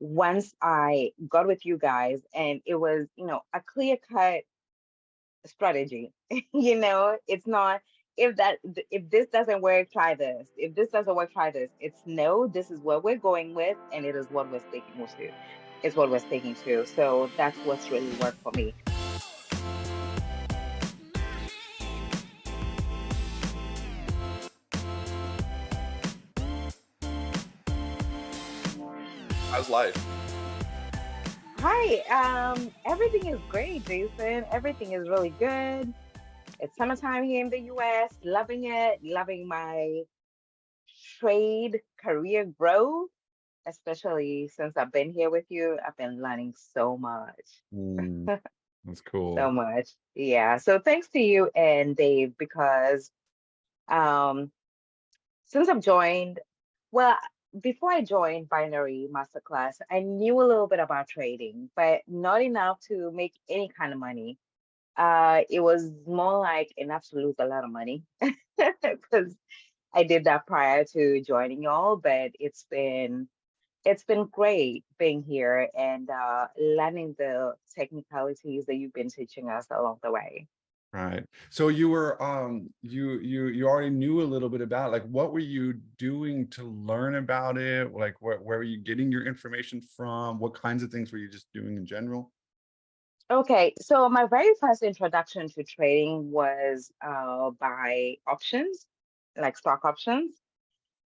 once I got with you guys, and it was, a clear cut strategy. It's not, if this doesn't work, try this. If this doesn't work, try this. It's no, this is what we're going with, and it is what we're sticking to. It's what we're sticking to. So that's what's really worked for me. How's life? Hi, everything is great, Jason. Everything is really good. It's summertime here in the US, loving it, loving my trade career growth, especially since I've been here with you. I've been learning so much, Mm, that's so cool. much. Yeah. So thanks to you and Dave because um since I've joined, well, before I joined Binary Masterclass, I knew a little bit about trading, but not enough to make any kind of money. It was more like enough to lose a lot of money because I did that prior to joining y'all, but it's been great being here and learning the technicalities that you've been teaching us along the way. Right. So you were you already knew a little bit about it. Like what were you doing to learn about it? Like where were you getting your information from? What kinds of things were you just doing in general? Okay, so my very first introduction to trading was by options, like stock options.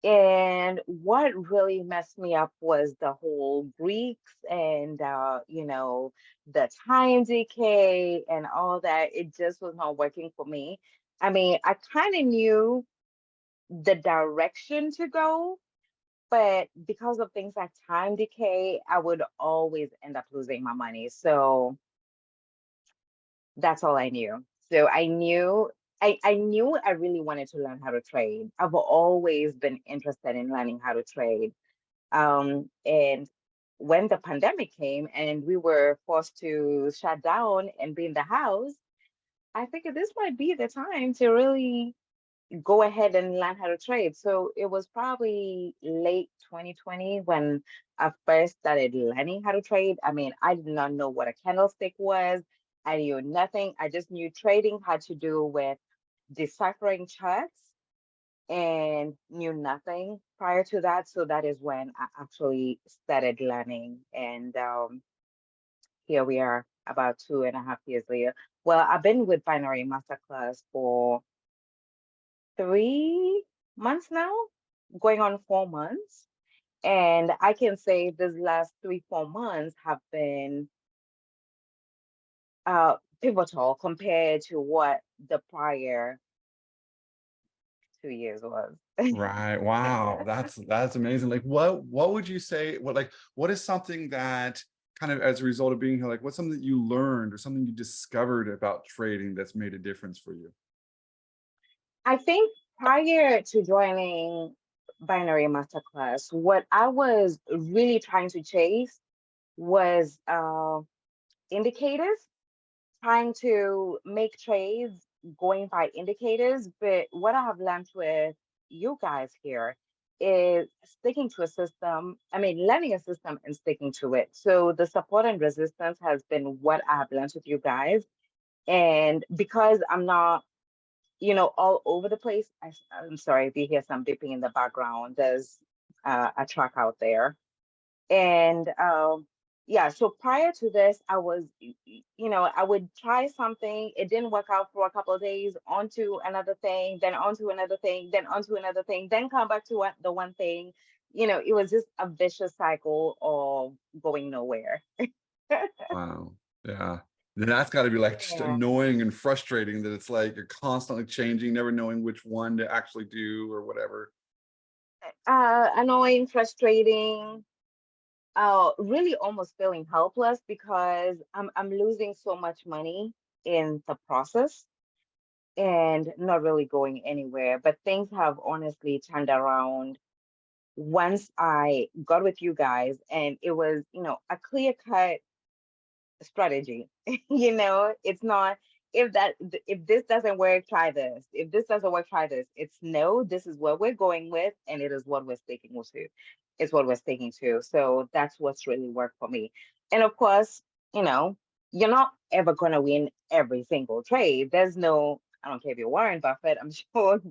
And what really messed me up was the whole Greeks and the time decay and all that. It just was not working for me. I mean, I kind of knew the direction to go, but because of things like time decay, I would always end up losing my money. So that's all I knew. So I knew I really wanted to learn how to trade. I've always been interested in learning how to trade. And when the pandemic came and we were forced to shut down and be in the house, I figured this might be the time to really go ahead and learn how to trade. So it was probably late 2020 when I first started learning how to trade. I mean, I did not know what a candlestick was. I knew nothing. I just knew trading had to do with deciphering charts and knew nothing prior to that. So that is when I actually started learning. And here we are about 2.5 years later. Well, I've been with Binary Masterclass for 3 months now, going on 4 months. And I can say this last 3, 4 months have been pivotal compared to what the prior 2 years was. Right. Wow. That's amazing. Like what would you say what is something that kind of as a result of being here, like what's something that you learned or something you discovered about trading that's made a difference for you? I think prior to joining Binary Masterclass, what I was really trying to chase was indicators, trying to make trades going by indicators. But what I have learned with you guys here is sticking to a system. I mean, learning a system and sticking to it. So the support and resistance has been what I have learned with you guys. And because I'm not all over the place. I'm sorry if you hear some beeping in the background. There's a truck out there. And yeah, so prior to this, I was, I would try something. It didn't work out for a couple of days, onto another thing, then onto another thing, then onto another thing, then come back to the one thing. It was just a vicious cycle of going nowhere. Wow. Yeah. Then that's got to be like just Yeah. annoying and frustrating that it's like you're constantly changing, never knowing which one to actually do or whatever. Annoying, frustrating, really almost feeling helpless because I'm losing so much money in the process and not really going anywhere. But things have honestly turned around once I got with you guys, and it was, a clear cut strategy. It's not, if this doesn't work, try this. If this doesn't work, try this. It's no, this is what we're going with, and it is what we're sticking to. is what we're sticking to. So that's what's really worked for me. And of course, you know, you're not ever going to win every single trade. There's no, I don't care if you're Warren Buffett, I'm sure,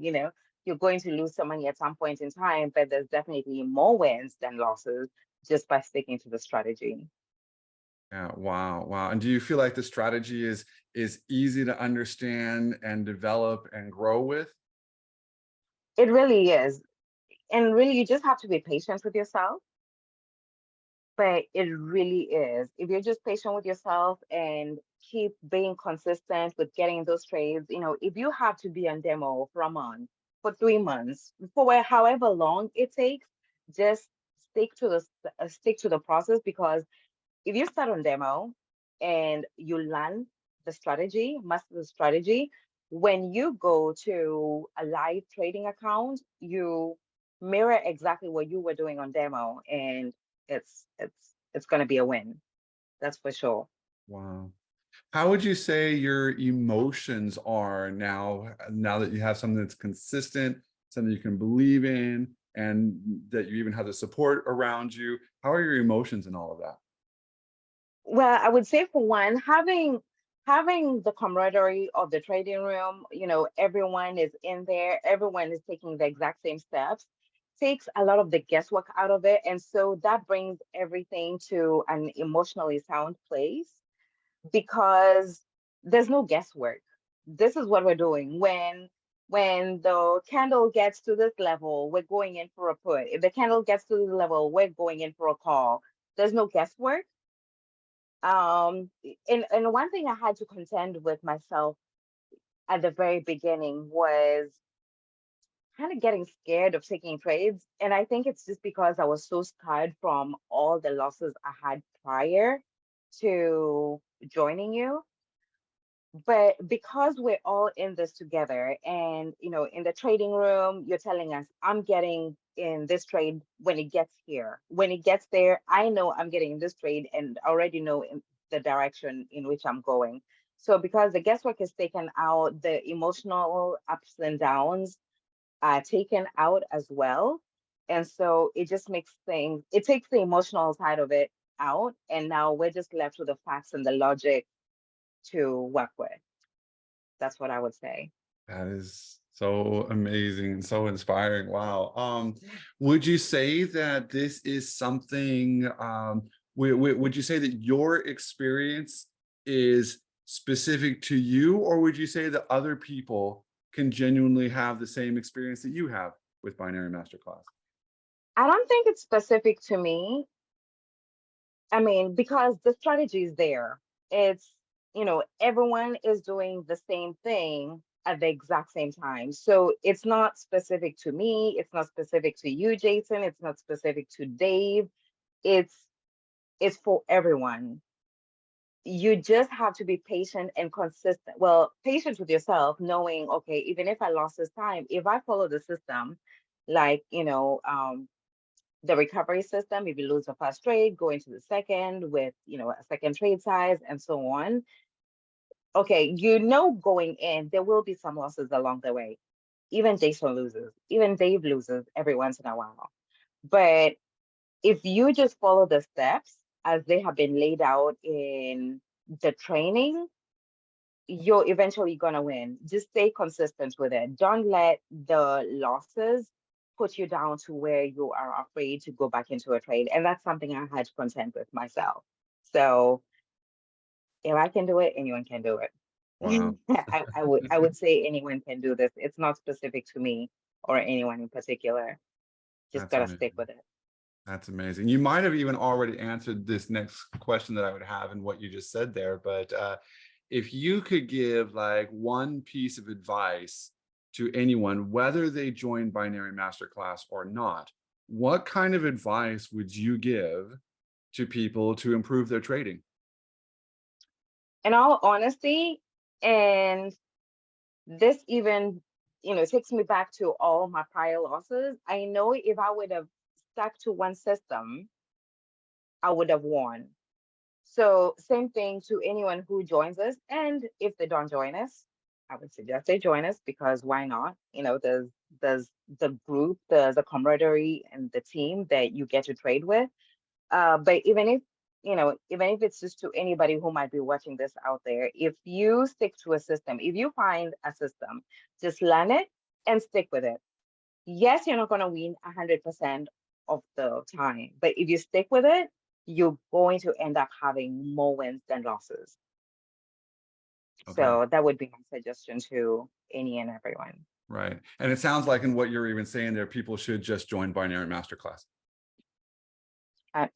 you're going to lose some money at some point in time, but there's definitely more wins than losses just by sticking to the strategy. Yeah, wow, wow. And do you feel like the strategy is easy to understand and develop and grow with? It really is. And really, you just have to be patient with yourself. But it really is. If you're just patient with yourself and keep being consistent with getting those trades, if you have to be on demo for a month, for 3 months, for however long it takes, just stick to the process, because if you start on demo and you learn the strategy, master the strategy, when you go to a live trading account, you mirror exactly what you were doing on demo, and it's going to be a win. That's for sure. Wow. How would you say your emotions are now that you have something that's consistent, something you can believe in, and that you even have the support around you? How are your emotions in all of that? Well, I would say, for one, having the camaraderie of the trading room, everyone is in there, everyone is taking the exact same steps, takes a lot of the guesswork out of it. And so that brings everything to an emotionally sound place, because there's no guesswork. This is what we're doing. When the candle gets to this level, we're going in for a put. If the candle gets to this level, we're going in for a call. There's no guesswork. And one thing I had to contend with myself at the very beginning was kind of getting scared of taking trades. And I think it's just because I was so scarred from all the losses I had prior to joining you. But because we're all in this together, and in the trading room, you're telling us, I'm getting in this trade when it gets here. When it gets there, I know I'm getting in this trade and already know in the direction in which I'm going. So because the guesswork is taken out, the emotional ups and downs are taken out as well. And so it just makes things, it takes the emotional side of it out. And now we're just left with the facts and the logic to work with. That's what I would say. That is so amazing and so inspiring. Wow. Would you say that this is something, would you say that your experience is specific to you, or would you say that other people can genuinely have the same experience that you have with Binary Masterclass? I don't think it's specific to me. I mean, because the strategy is there. It's, everyone is doing the same thing at the exact same time. So it's not specific to me. It's not specific to you, Jason. It's not specific to Dave. It's it's for everyone. You just have to be patient and consistent. Well, patient with yourself, knowing, okay, even if I lost this time, if I follow the system, like, the recovery system, if you lose the first trade, go into the second with, a second trade size and so on. Okay, going in, there will be some losses along the way. Even Jason loses, even Dave loses every once in a while. But if you just follow the steps as they have been laid out in the training, you're eventually gonna win. Just stay consistent with it. Don't let the losses put you down to where you are afraid to go back into a trade. And that's something I had to contend with myself. So if I can do it, anyone can do it. Wow. I would say anyone can do this. It's not specific to me or anyone in particular. Just That's gotta stick amazing. with it. That's amazing. You might have even already answered this next question that I would have in what you just said there, but if you could give like one piece of advice to anyone, whether they join Binary Masterclass or not, what kind of advice would you give to people to improve their trading? In all honesty, and this even, takes me back to all my prior losses. I know if I would have stuck to one system, I would have won. So same thing to anyone who joins us, and if they don't join us, I would suggest they join us because why not? There's the group, the camaraderie and the team that you get to trade with. But even if it's just to anybody who might be watching this out there, if you stick to a system, if you find a system, just learn it and stick with it. Yes, you're not going to win 100% of the time, but if you stick with it, you're going to end up having more wins than losses. Okay. So that would be my suggestion to any and everyone. Right. And it sounds like in what you're even saying there, people should just join Binary Masterclass.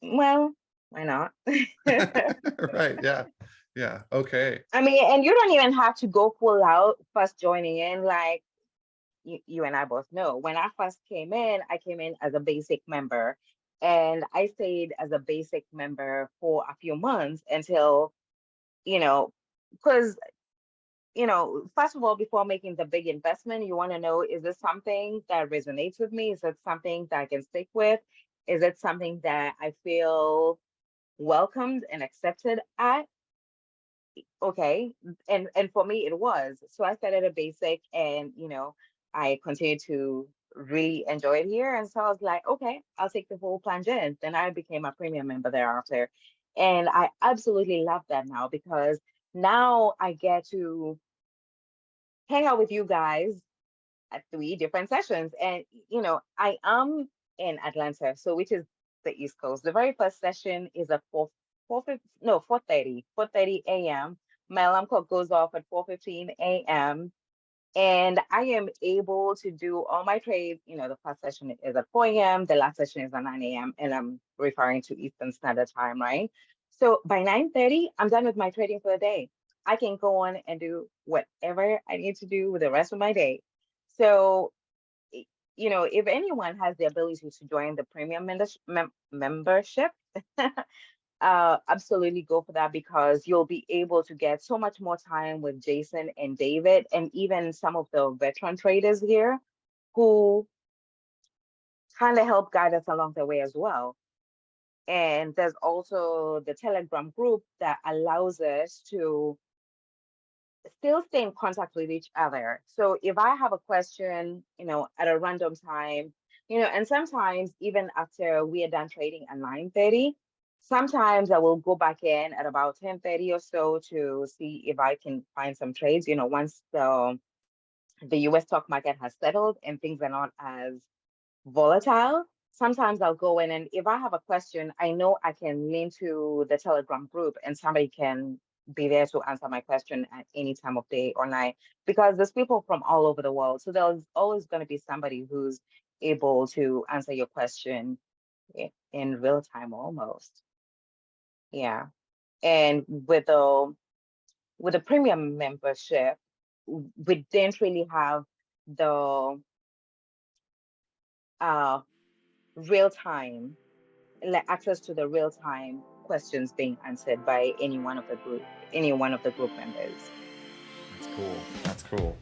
Well, why not? Right. Yeah. Yeah. Okay. I mean, and you don't even have to go full out first joining in. Like you and I both know, when I first came in, I came in as a basic member, and I stayed as a basic member for a few months until, you know, because first of all, before making the big investment, you want to know, is this something that resonates with me? Is it something that I can stick with? Is it something that I feel welcomed and accepted at? Okay. And for me it was. So I started a basic, and I continued to really enjoy it here. And so I was like, okay, I'll take the full plunge in. Then I became a premium member thereafter. And I absolutely love that now, because now I get to hang out with you guys at 3 different sessions. And I am in Atlanta, so which is the East Coast. The very first session is at 4:30 a.m. My alarm clock goes off at 4:15 a.m. And I am able to do all my trades. The first session is at 4 a.m., the last session is at 9 a.m., and I'm referring to Eastern Standard Time, right? So by 9:30, I'm done with my trading for the day. I can go on and do whatever I need to do with the rest of my day. So, if anyone has the ability to join the premium membership, absolutely go for that, because you'll be able to get so much more time with Jason and David, and even some of the veteran traders here who kind of help guide us along the way as well. And there's also the Telegram group that allows us to still stay in contact with each other. So if I have a question, at a random time, and sometimes even after we are done trading at 9:30, sometimes I will go back in at about 10:30 or so to see if I can find some trades, once the US stock market has settled and things are not as volatile. Sometimes I'll go in, and if I have a question, I know I can lean to the Telegram group and somebody can be there to answer my question at any time of day or night, because there's people from all over the world. So there's always going to be somebody who's able to answer your question in real time almost. Yeah. And with the premium membership, we didn't really have the real time, access to the real time questions being answered by any one of the group members. That's cool. That's cool.